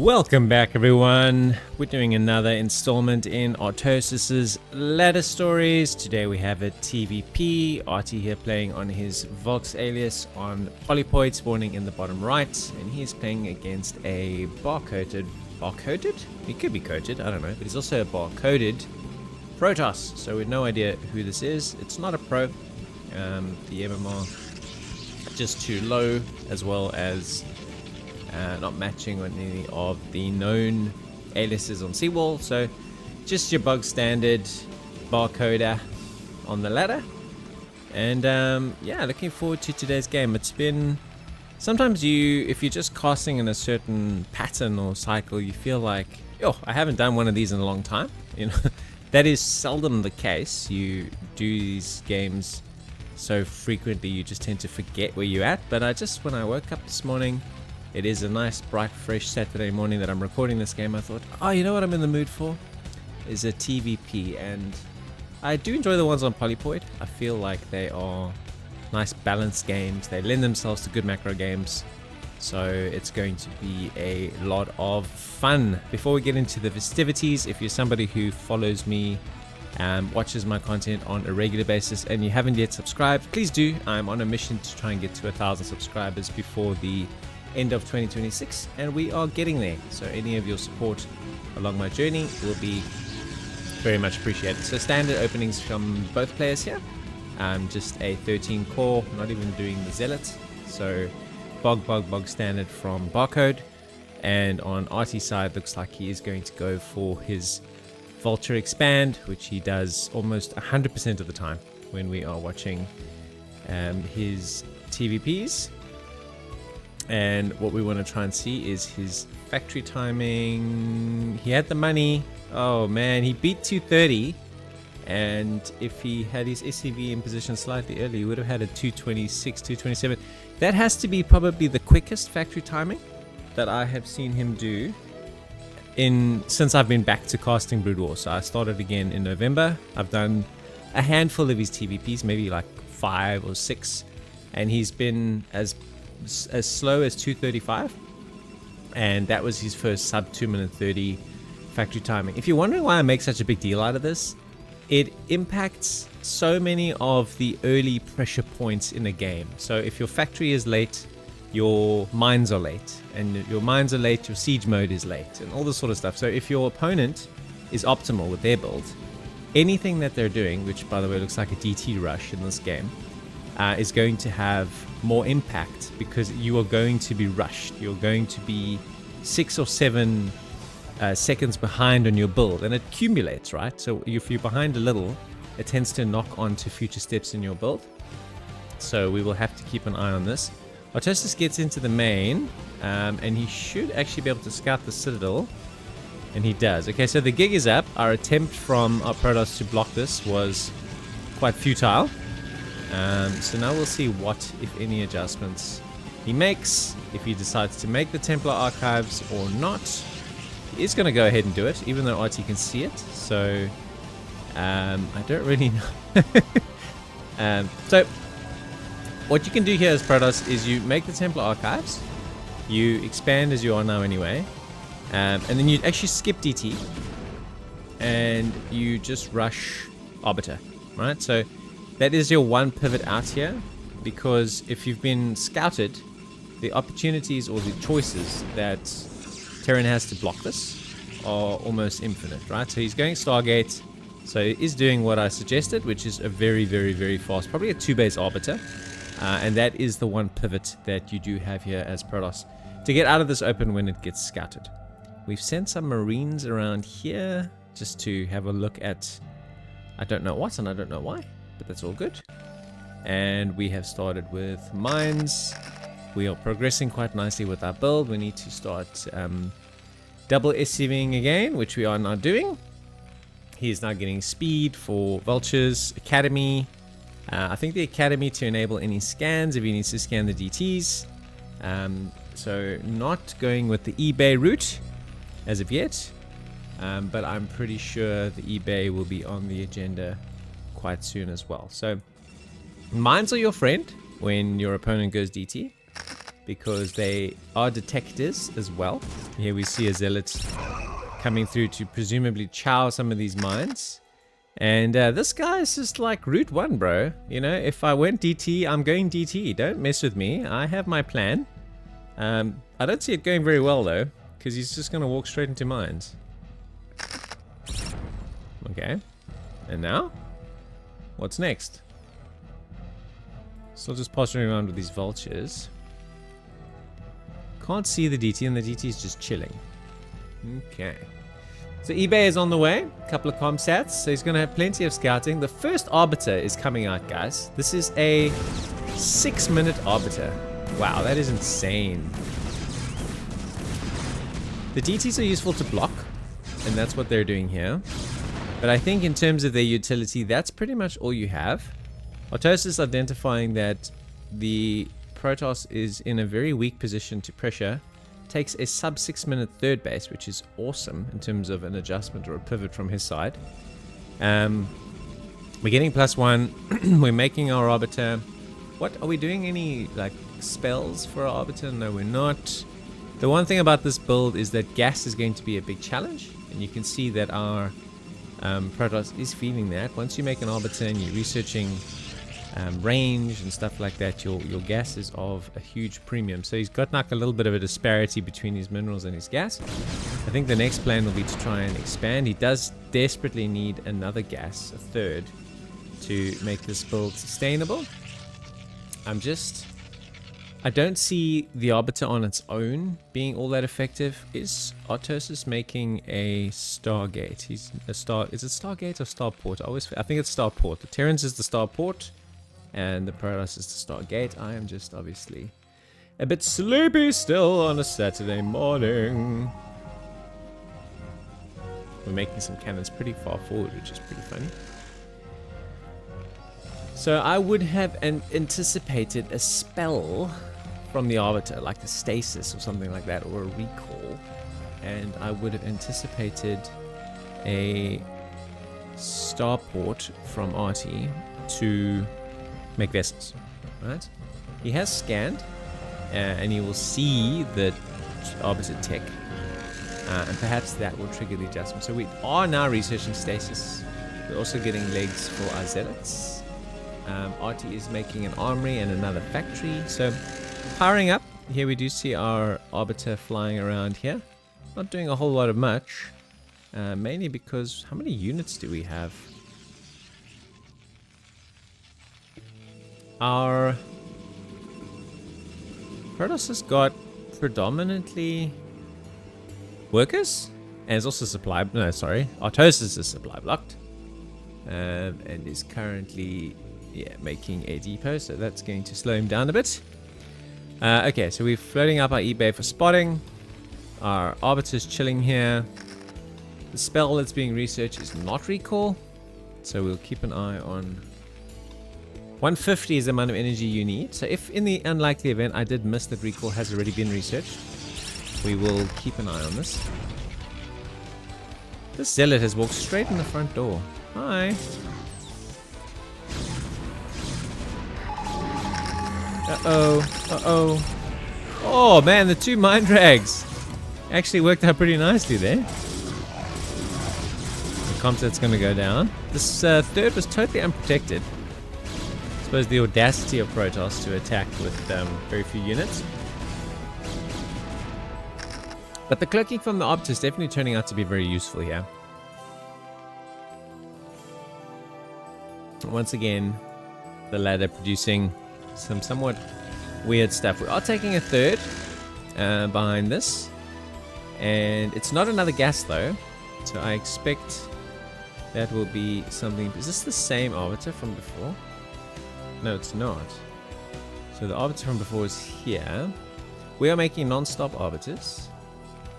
Welcome back, everyone. We're doing another installment in Artosis's ladder stories. Today we have a TVP. Artie here playing on his Volks alias on Polypoid, spawning in the bottom right, and he's playing against a bar-coated? He could be coated, I don't know, but he's also a bar-coded Protoss. So we have no idea who this is. It's not a pro. The MMR just too low, as well as not matching on any of the known aliases on Seawall, so just your bug standard barcoder on the ladder. And yeah, looking forward to today's game. It's been sometimes if you're just casting in a certain pattern or cycle, you feel like, oh, I haven't done one of these in a long time. You know, that is seldom the case. You do these games so frequently, you just tend to forget where you're at. But when I woke up this morning, it is a nice, bright, fresh Saturday morning that I'm recording this game. I thought, oh, you know what I'm in the mood for? Is a TVP. And I do enjoy the ones on Polypoid. I feel like they are nice, balanced games. They lend themselves to good macro games. So it's going to be a lot of fun. Before we get into the festivities, if you're somebody who follows me, watches my content on a regular basis, and you haven't yet subscribed, please do. I'm on a mission to try and get to 1,000 subscribers before the end of 2026, and we are getting there. So any of your support along my journey will be very much appreciated. So standard openings from both players here. Just a 13 core, not even doing the zealot. So bog standard from barcode. And on Artie's side, looks like he is going to go for his vulture expand, which he does almost 100% of the time when we are watching his TVPs. And what we want to try and see is his factory timing. He had the money. Oh man, he beat 230. And if he had his SCV in position slightly early, he would have had a 226, 227. That has to be probably the quickest factory timing that I have seen him do since I've been back to casting Broodwar. So I started again in November. I've done a handful of his TVPs, maybe like 5 or 6. And he's been as slow as 235, and that was his first sub 2 minute 30 factory timing. If you're wondering why I make such a big deal out of this, it impacts so many of the early pressure points in a game. So if your factory is late, your mines are late, and your mines are late, your siege mode is late, and all this sort of stuff. So if your opponent is optimal with their build, anything that they're doing, which by the way looks like a DT rush in this game, is going to have more impact, because you are going to be rushed. You're going to be 6 or 7 seconds behind on your build, and it accumulates, right? So if you're behind a little, it tends to knock on to future steps in your build. So we will have to keep an eye on this. Artosis gets into the main, and he should actually be able to scout the citadel, and he does. Okay, so the gig is up. Our attempt from our Protoss to block this was quite futile. So now we'll see what, if any, adjustments he makes, if he decides to make the Templar archives or not. He is going to go ahead and do it, even though RT can see it. So I don't really know. So what you can do here as Protoss is you make the Templar archives, you expand as you are now anyway, and then you actually skip DT, and you just rush Arbiter, right? So that is your one pivot out here, because if you've been scouted, the opportunities or the choices that Terran has to block this are almost infinite, right? So he's going Stargate, so he is doing what I suggested, which is a very, very, very fast, probably a 2-base Arbiter, and that is the one pivot that you do have here as Protoss to get out of this open when it gets scouted. We've sent some Marines around here just to have a look at, I don't know what and I don't know why, but that's all good. And we have started with mines. We are progressing quite nicely with our build. We need to start double SCVing again, which we are now doing. He is now getting speed for vultures, academy. I think the academy to enable any scans if he needs to scan the DTs. So not going with the eBay route as of yet, but I'm pretty sure the eBay will be on the agenda quite soon as well. So mines are your friend when your opponent goes DT, because they are detectors as well. Here we see a zealot coming through to presumably chow some of these mines. And this guy is just like Route 1, bro. You know, if I went DT, I'm going DT. Don't mess with me. I have my plan. I don't see it going very well, though, because he's just going to walk straight into mines. Okay. And now? What's next? Still just posturing around with these vultures. Can't see the DT, and the DT is just chilling. Okay. So eBay is on the way. A couple of comsats. So he's going to have plenty of scouting. The first Arbiter is coming out, guys. This is a 6-minute Arbiter. Wow, that is insane. The DTs are useful to block, and that's what they're doing here. But I think in terms of their utility, that's pretty much all you have. Artosis identifying that the Protoss is in a very weak position to pressure, takes a sub 6-minute third base, which is awesome in terms of an adjustment or a pivot from his side. We're getting +1. We're making our Arbiter. What are we doing? Any like spells for our Arbiter? No, we're not. The one thing about this build is that gas is going to be a big challenge, and you can see that our Protoss is feeling that. Once you make an Arbiter and you're researching range and stuff like that, your gas is of a huge premium. So he's got like a little bit of a disparity between his minerals and his gas. I think the next plan will be to try and expand. He does desperately need another gas, a third, to make this build sustainable. I don't see the Arbiter on its own being all that effective. Is Artosis making a Stargate? He's a star. Is it Stargate or Starport? I think it's Starport. The Terrans is the Starport, and the Protoss is the Stargate. I am just obviously a bit sleepy still on a Saturday morning. We're making some cannons pretty far forward, which is pretty funny. So I would have anticipated a spell from the Arbiter, like a stasis or something like that, or a recall. And I would have anticipated a starport from Artie to make vessels, right? He has scanned, and he will see the Arbiter tech, and perhaps that will trigger the adjustment. So we are now researching stasis. We're also getting legs for our zealots. Artie is making an armory and another factory. So powering up. Here we do see our Arbiter flying around here. Not doing a whole lot of much. Mainly because how many units do we have? Our Protoss has got predominantly workers. And it's also supply... No, sorry. Artosis is supply blocked. And is currently... yeah, making a depot, so that's going to slow him down a bit. Okay, so we're floating up our eBay for spotting. Our Arbiter's chilling here. The spell that's being researched is not recall, so we'll keep an eye on... 150 is the amount of energy you need, so if in the unlikely event I did miss that recall has already been researched, we will keep an eye on this. This zealot has walked straight in the front door. Hi. Uh-oh. Oh, man, the two mine drags actually worked out pretty nicely there. The comset's going to go down. This third was totally unprotected. I suppose the audacity of Protoss to attack with very few units. But the cloaking from the Arbiter is definitely turning out to be very useful here. Once again, the ladder producing some somewhat weird stuff. We are taking a third behind this, and it's not another gas though, so I expect that will be something. Is this the same Arbiter from before? No, it's not. So the Arbiter from before is here. We are making non-stop Arbiters.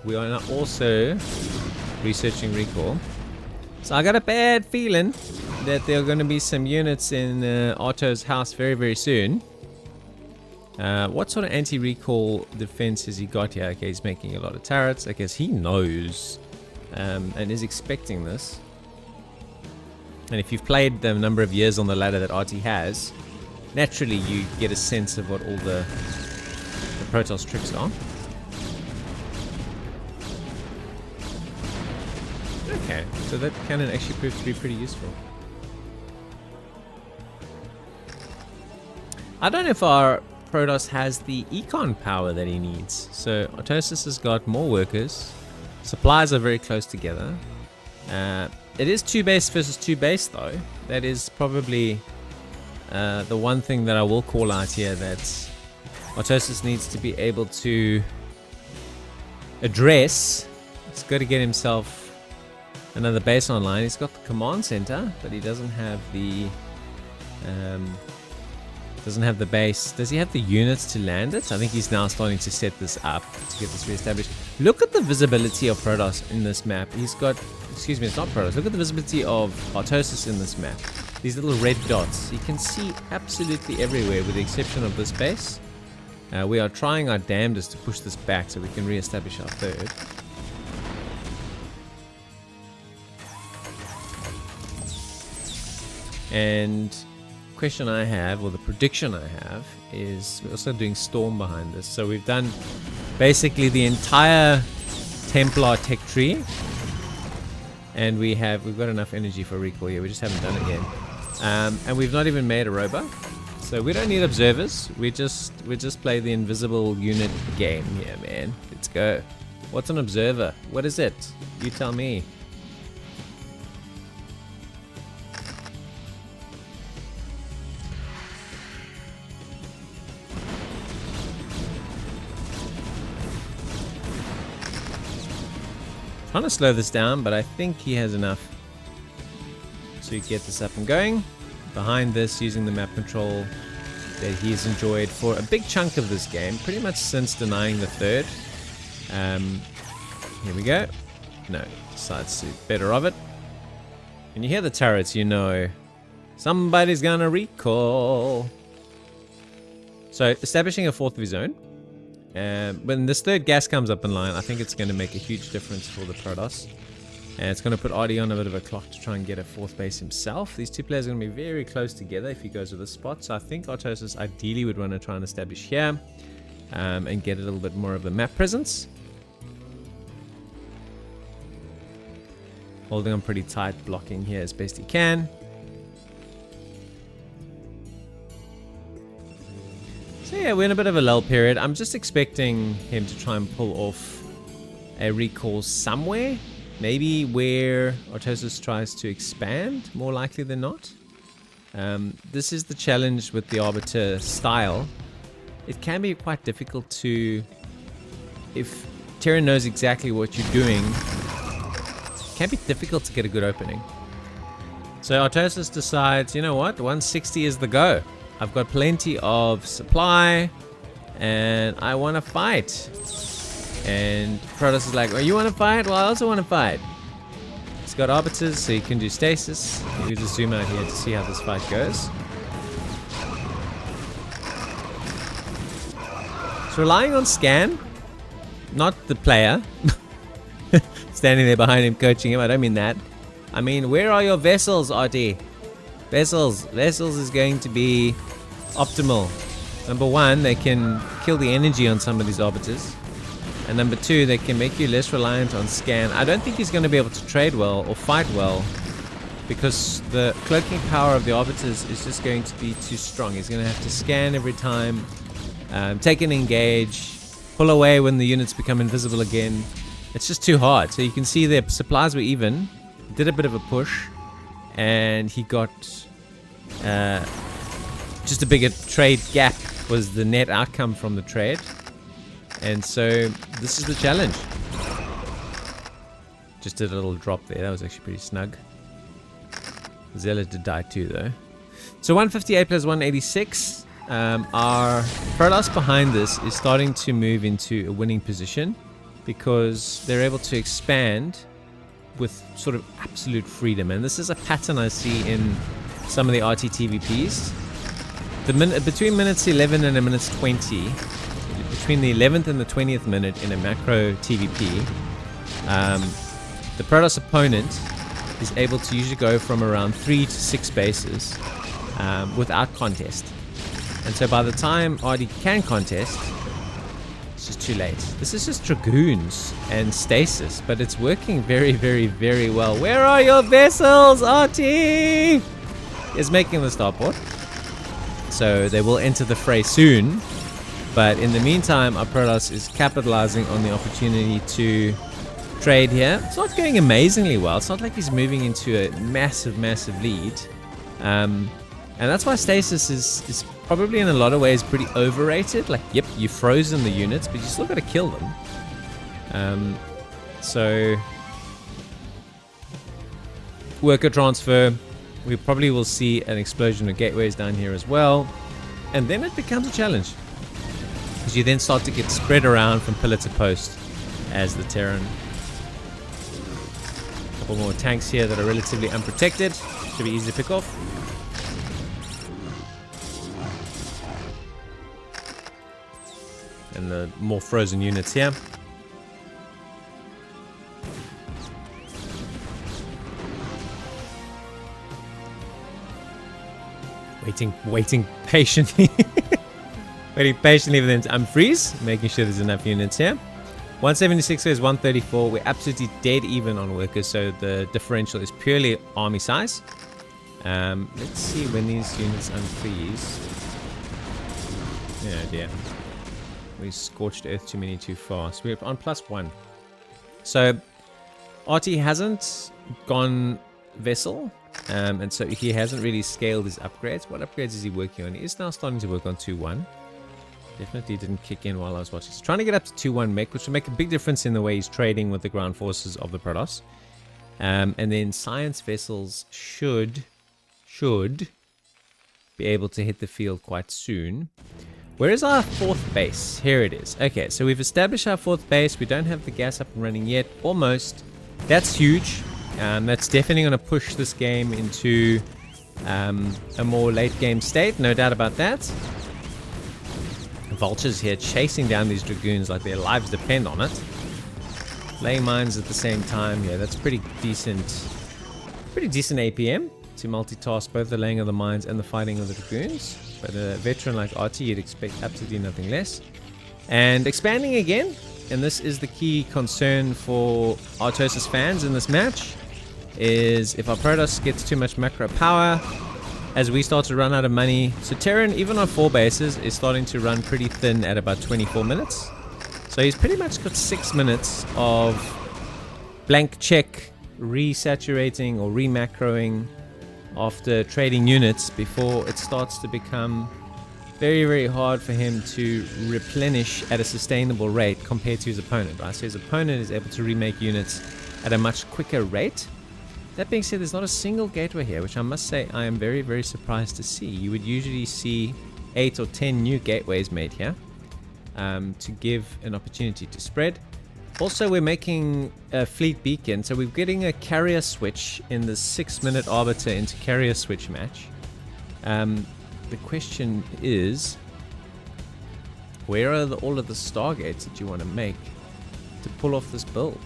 We are now also researching recall. So I got a bad feeling that there are going to be some units in Arto's house very, very soon. What sort of anti-recall defense has he got here? Okay, he's making a lot of turrets. I guess he knows and is expecting this. And if you've played the number of years on the ladder that Artie has, naturally you get a sense of what all the Protoss tricks are. Okay, so that cannon actually proved to be pretty useful. I don't know if our Protoss has the econ power that he needs. So Artosis has got more workers. Supplies are very close together. It is 2 base versus 2 base though. That is probably the one thing that I will call out here, that Artosis needs to be able to address. He's got to get himself another base online. He's got the command center, but he doesn't have the base. Does he have the units to land it? I think he's now starting to set this up to get this reestablished. Look at the visibility of Protoss in this map. He's got, excuse me, it's not Protoss. Look at the visibility of Artosis in this map. These little red dots. You can see absolutely everywhere with the exception of this base. We are trying our damnedest to push this back so we can reestablish our third. And question I have, or the prediction I have, is we're also doing Storm behind this. So we've done basically the entire Templar tech tree, and we've got enough energy for recall here. We just haven't done it yet, and we've not even made a robot. So we don't need observers. We just play the invisible unit game here, man. Let's go. What's an observer? What is it? You tell me. Trying to slow this down, but I think he has enough to get this up and going. Behind this, using the map control that he's enjoyed for a big chunk of this game, pretty much since denying the third. Here we go. No, decides to better of it. When you hear the turrets, you know somebody's gonna recall. So establishing a fourth of his own. When this third gas comes up in line, I think it's going to make a huge difference for the Protoss. And it's going to put Artie on a bit of a clock to try and get a fourth base himself. These two players are going to be very close together if he goes with this spot. So I think Artosis ideally would want to try and establish here and get a little bit more of the map presence. Holding on pretty tight, blocking here as best he can. So yeah, we're in a bit of a lull period. I'm just expecting him to try and pull off a recall somewhere. Maybe where Artosis tries to expand, more likely than not. This is the challenge with the Arbiter style. It can be quite difficult to, if Terran knows exactly what you're doing, it can be difficult to get a good opening. So Artosis decides, you know what, 160 is the go. I've got plenty of supply, and I want to fight. And Protoss is like, oh, you want to fight? Well, I also want to fight. He's got Arbiters, so you can do stasis. You can just zoom out here to see how this fight goes. So relying on scan, not the player. Standing there behind him, coaching him. I don't mean that. I mean, where are your vessels, Artie? Vessels is going to be optimal. Number one, they can kill the energy on some of these arbiters, and number two, they can make you less reliant on scan. I don't think he's going to be able to trade well or fight well, because the cloaking power of the arbiters is just going to be too strong. He's going to have to scan every time, take an engage, pull away when the units become invisible again. It's just too hard. So you can see their supplies were even, did a bit of a push, and he got just a bigger trade gap was the net outcome from the trade. And so this is the challenge. Just did a little drop there. That was actually pretty snug. Zealot did die too though. So 158 plus 186. Our Protoss behind this is starting to move into a winning position because they're able to expand with sort of absolute freedom. And this is a pattern I see in some of the RTTVPs. Between minutes 11 and minutes 20, between the 11th and the 20th minute in a macro TVP, the Protoss opponent is able to usually go from around 3 to 6 bases without contest. And so by the time RD can contest, It's just too late. This is just Dragoons and Stasis, but it's working very, very, very well. Where are your vessels, RT? Is making the starport. So they will enter the fray soon. But in the meantime, our Protoss is capitalizing on the opportunity to trade here. It's not going amazingly well. It's not like he's moving into a massive, massive lead. And that's why Stasis is probably in a lot of ways pretty overrated. Like, yep, you've frozen the units, but you still got to kill them. So, worker transfer. We probably will see an explosion of gateways down here as well. And then it becomes a challenge. Because you then start to get spread around from pillar to post as the Terran. A couple more tanks here that are relatively unprotected. Should be easy to pick off. And the more frozen units here. Waiting patiently. Waiting patiently for them to unfreeze. Making sure there's enough units here. 176 is 134. We're absolutely dead even on workers, so the differential is purely army size. Let's see when these units unfreeze. Yeah, dear. We scorched earth too many too fast. We're on +1. So RT hasn't gone vessel. And so he hasn't really scaled his upgrades. What upgrades is he working on? He is now starting to work on 2-1. Definitely didn't kick in while I was watching. He's trying to get up to 2-1 mech, which will make a big difference in the way he's trading with the ground forces of the Protoss. And then science vessels should be able to hit the field quite soon. Where is our fourth base? Here it is. Okay, so we've established our fourth base. We don't have the gas up and running yet. Almost. That's huge. That's definitely going to push this game into a more late game state, no doubt about that. Vultures here chasing down these Dragoons like their lives depend on it. Laying mines at the same time. Yeah, that's pretty decent APM to multitask both the laying of the mines and the fighting of the Dragoons. But a veteran like RT, you'd expect absolutely nothing less. And expanding again, and this is the key concern for Artosis fans in this match, is if our Protoss gets too much macro power as we start to run out of money. So Terran, even on 4 bases, is starting to run pretty thin at about 24 minutes. So he's pretty much got 6 minutes of blank check resaturating or remacroing after trading units before it starts to become very, very hard for him to replenish at a sustainable rate compared to his opponent, right? So his opponent is able to remake units at a much quicker rate. That being said, there's not a single gateway here, which I must say I am very, very surprised to see. You would usually see 8 or 10 new gateways made here to give an opportunity to spread. Also, we're making a fleet beacon, so we're getting a carrier switch in the 6-minute Arbiter into carrier switch match. The question is, where are all of the Stargates that you want to make to pull off this build?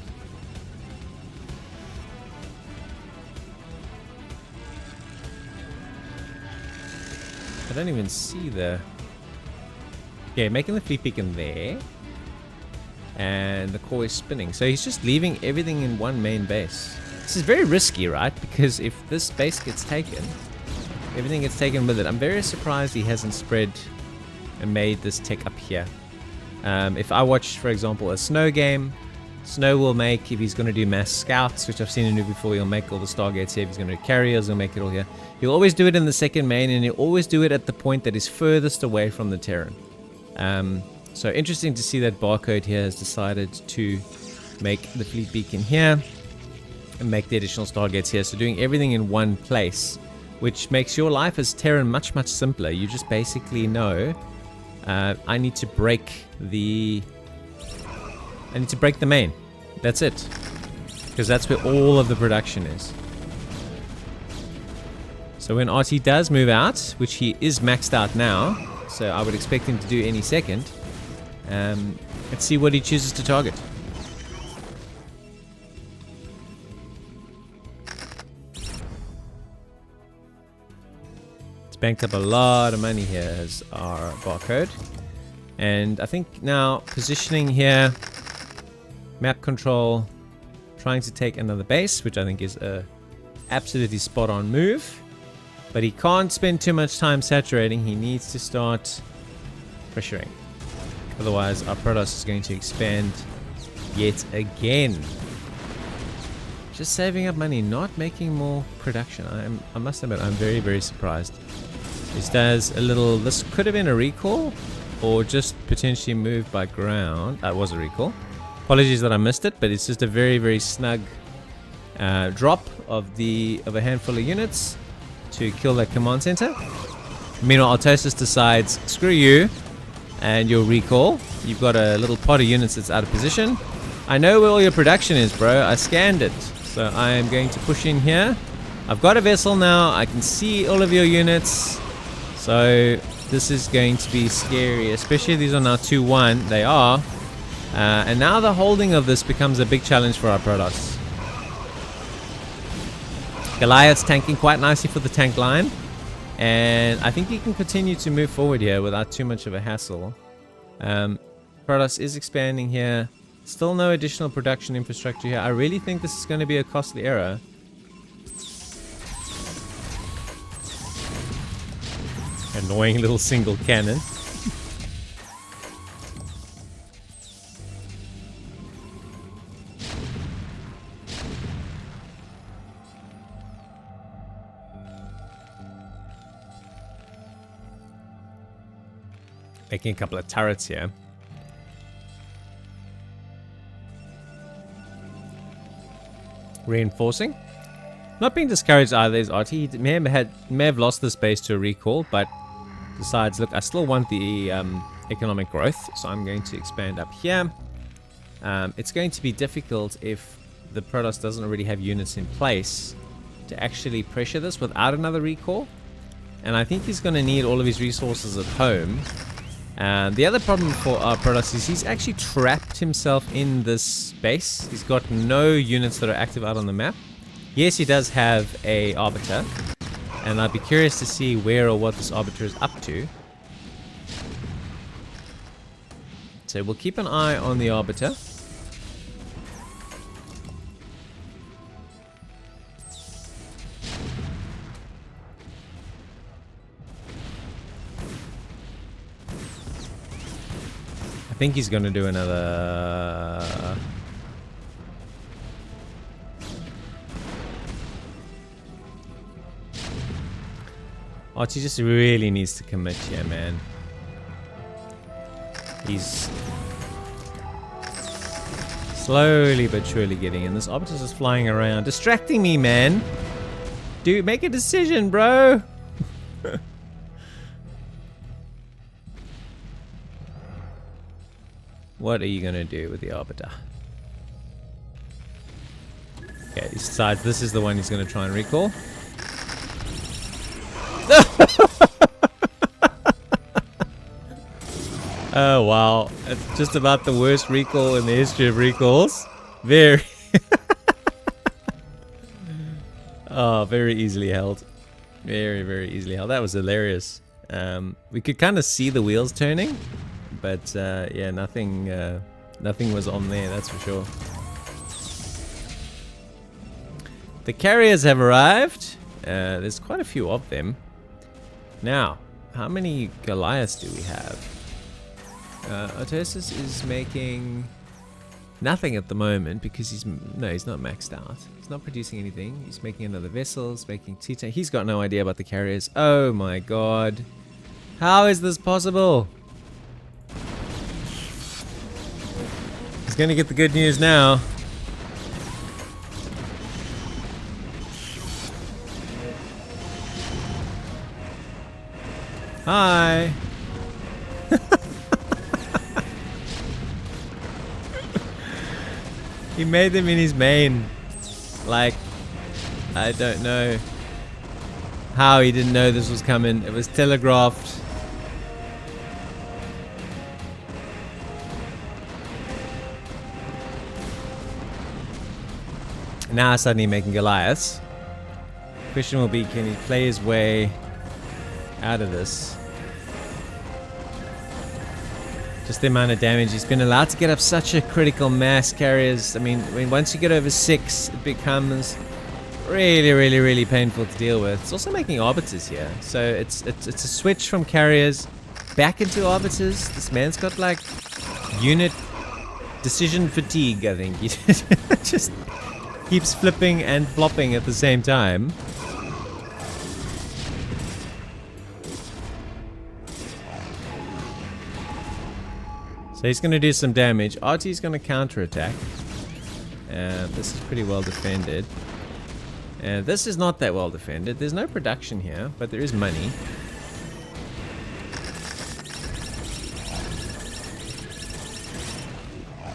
I don't even see the... Yeah, making the fleet beacon there. And the core is spinning. So he's just leaving everything in one main base. This is very risky, right? Because if this base gets taken, everything gets taken with it. I'm very surprised he hasn't spread and made this tech up here. If I watch, for example, a Snow game, Snow will make, if he's going to do mass scouts, which I've seen him do before, he'll make all the Stargates here. If he's going to do carriers, he'll make it all here. He'll always do it in the second main, and he'll always do it at the point that is furthest away from the Terran. So interesting to see that Barcode here has decided to make the fleet beacon here and make the additional Stargates here. So doing everything in one place, which makes your life as Terran much, much simpler. You just basically know, I need to break the main. That's it. Because that's where all of the production is. So when RT does move out, which he is maxed out now, so I would expect him to do any second, let's see what he chooses to target. It's banked up a lot of money here as our Barcode. And I think now positioning here, map control, trying to take another base, which I think is a absolutely spot on move. But he can't spend too much time saturating. He needs to start pressuring. Otherwise, our Protoss is going to expand yet again. Just saving up money, not making more production. I must admit, I'm very, very surprised. This does a little... This could have been a recall, or just potentially moved by ground. That was a recall. Apologies that I missed it, but it's just a very, very snug drop of a handful of units to kill that command center. Meanwhile, Artosis decides, screw you and your recall. You've got a little pot of units that's out of position. I know where all your production is, bro. I scanned it. So I am going to push in here. I've got a vessel now. I can see all of your units. So this is going to be scary, especially these are now 2-1. They are. And now the holding of this becomes a big challenge for our Protoss. Goliath's tanking quite nicely for the tank line. And I think he can continue to move forward here without too much of a hassle. Protoss is expanding here. Still no additional production infrastructure here. I really think this is going to be a costly error. Annoying little single cannon. Making a couple of turrets here. Reinforcing. Not being discouraged either is RT. He may have lost this base to a recall, but decides, look, I still want the economic growth, so I'm going to expand up here. It's going to be difficult if the Protoss doesn't already have units in place to actually pressure this without another recall. And I think he's going to need all of his resources at home. The other problem for our Protoss is he's actually trapped himself in this base. He's got no units that are active out on the map. Yes, he does have a Arbiter, and I'd be curious to see where or what this Arbiter is up to. So we'll keep an eye on the Arbiter. I think he's going to do another... Archie just really needs to commit here, man. He's slowly but surely getting in. This Arbiter's just flying around, distracting me, man. Dude, make a decision, bro. What are you gonna do with the Arbiter? Okay, he decides this is the one he's gonna try and recall. Oh wow, it's just about the worst recall in the history of recalls. Very oh, very easily held. Very, very easily held. That was hilarious. We could kind of see the wheels turning, but yeah, nothing was on there, that's for sure. The carriers have arrived. There's quite a few of them. Now, how many Goliaths do we have? Artosis is making nothing at the moment because he's not maxed out. He's not producing anything. He's making another vessel, he's making Titan. He's got no idea about the carriers. Oh my god. How is this possible? He's gonna get the good news now. Hi. He made them in his main. Like, I don't know how he didn't know this was coming. It was telegraphed. Now suddenly making Goliaths. Question will be, can he play his way out of this? Just the amount of damage. He's been allowed to get up such a critical mass, carriers. I mean, once you get over 6, it becomes really, really, really painful to deal with. It's also making Arbiters here. So it's a switch from carriers back into Arbiters. This man's got like unit decision fatigue, I think. He just keeps flipping and flopping at the same time. So he's going to do some damage. Artie's going to counterattack. This is pretty well defended. This is not that well defended. There's no production here, but there is money.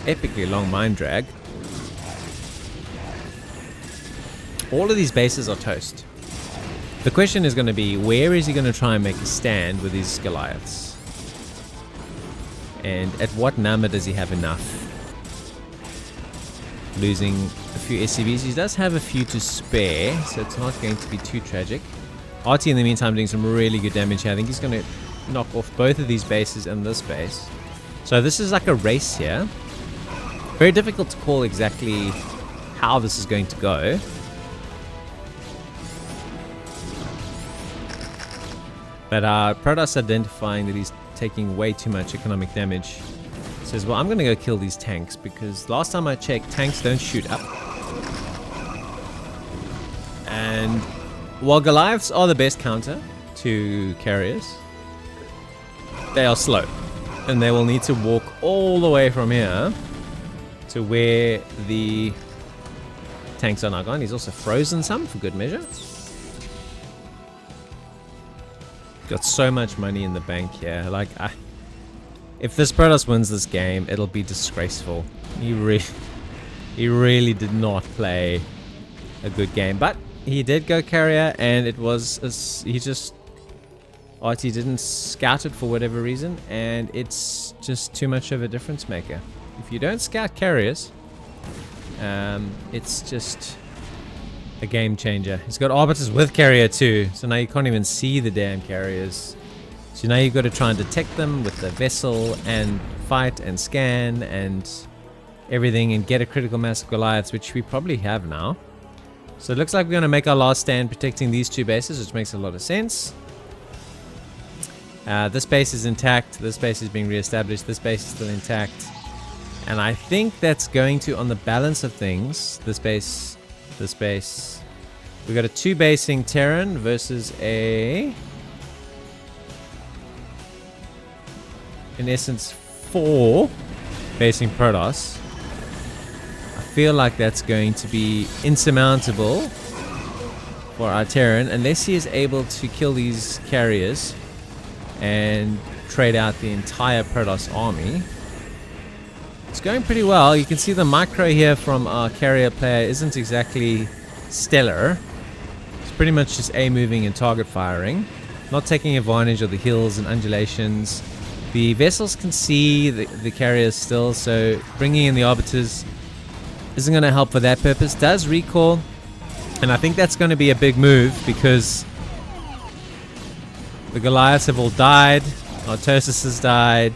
Epically long mine drag. All of these bases are toast. The question is going to be, where is he going to try and make a stand with these Goliaths? And at what number does he have enough? Losing a few SCVs. He does have a few to spare, so it's not going to be too tragic. Artie in the meantime doing some really good damage here. I think he's going to knock off both of these bases and this base. So this is like a race here. Very difficult to call exactly how this is going to go. But Protoss identifying that he's taking way too much economic damage. Says, well, I'm going to go kill these tanks because last time I checked, tanks don't shoot up. And while Goliaths are the best counter to carriers, they are slow. And they will need to walk all the way from here to where the tanks are now gone. He's also frozen some for good measure. Got so much money in the bank here. Like, if this Protoss wins this game, it'll be disgraceful. He really did not play a good game. But he did go carrier, and it was Artie didn't scout it for whatever reason, and it's just too much of a difference maker. If you don't scout carriers, it's just a game changer. He's got Arbiters with carrier too, so now you can't even see the damn carriers. So now you've got to try and detect them with the vessel and fight and scan and everything and get a critical mass of Goliaths, which we probably have now. So it looks like we're going to make our last stand protecting these two bases, which makes a lot of sense. This base is intact. This base is being reestablished. This base is still intact. And I think that's going to, on the balance of things, this base. We got a 2-basing Terran versus in essence, 4-basing Protoss. I feel like that's going to be insurmountable for our Terran, unless he is able to kill these carriers and trade out the entire Protoss army. It's going pretty well. You can see the micro here from our carrier player isn't exactly stellar. It's pretty much just A moving and target firing, not taking advantage of the hills and undulations. The vessels can see the carriers still, so bringing in the Arbiters isn't going to help for that purpose. Does recall, and I think that's going to be a big move because the Goliaths have all died. Artosis has died.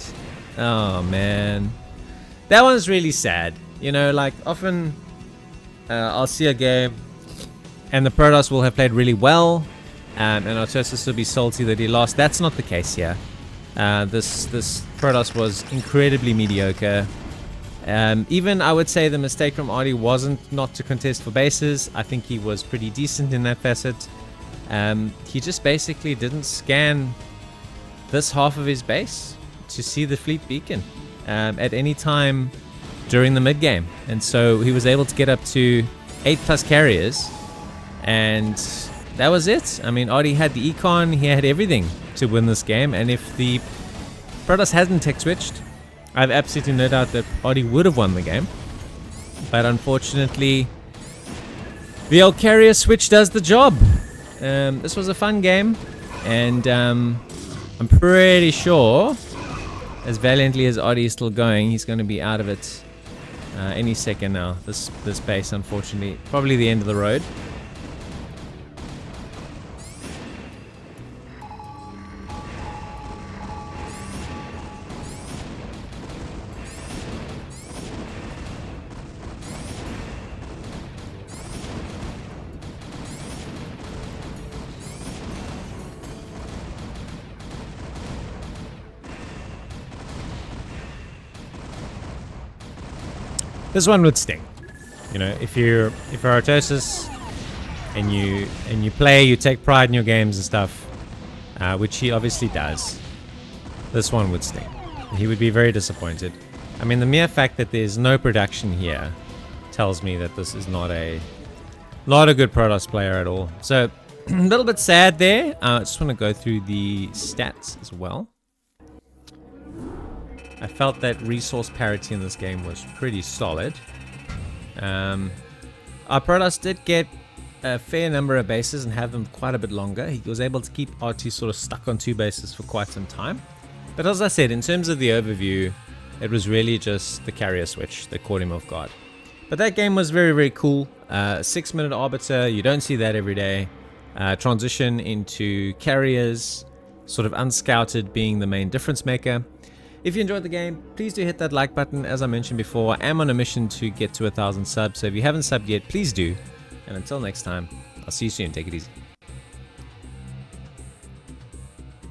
Oh man. That one's really sad. You know, like often I'll see a game and the Protoss will have played really well and Artosis will be salty that he lost. That's not the case here. This Protoss was incredibly mediocre. Even I would say the mistake from Artie wasn't not to contest for bases. I think he was pretty decent in that facet. He just basically didn't scan this half of his base to see the fleet beacon at any time during the mid game, and so he was able to get up to 8+ carriers, and that was it. I mean, Artie had the econ, he had everything to win this game, and if the Protoss hadn't tech switched, I have absolutely no doubt that Artie would have won the game. But unfortunately, the old carrier switch does the job. This was a fun game, and I'm pretty sure, as valiantly as Artie is still going, he's going to be out of it any second now. This base, unfortunately, probably the end of the road. this one would sting. You know, if you're Artosis and you play, you take pride in your games and stuff, which he obviously does, this one would sting. He would be very disappointed. I mean, the mere fact that there's no production here tells me that this is not a good Protoss player at all. So a little bit sad there. I just want to go through the stats as well. I felt that resource parity in this game was pretty solid. Our Protoss did get a fair number of bases and have them quite a bit longer. He was able to keep R2 sort of stuck on 2 bases for quite some time. But as I said, in terms of the overview, it was really just the carrier switch that caught him off guard. But that game was very, very cool. 6-minute Arbiter, you don't see that every day. Transition into carriers, sort of unscouted being the main difference maker. If you enjoyed the game, please do hit that like button. As I mentioned before, I am on a mission to get to 1,000 subs, so if you haven't subbed yet, please do. And until next time, I'll see you soon. Take it easy.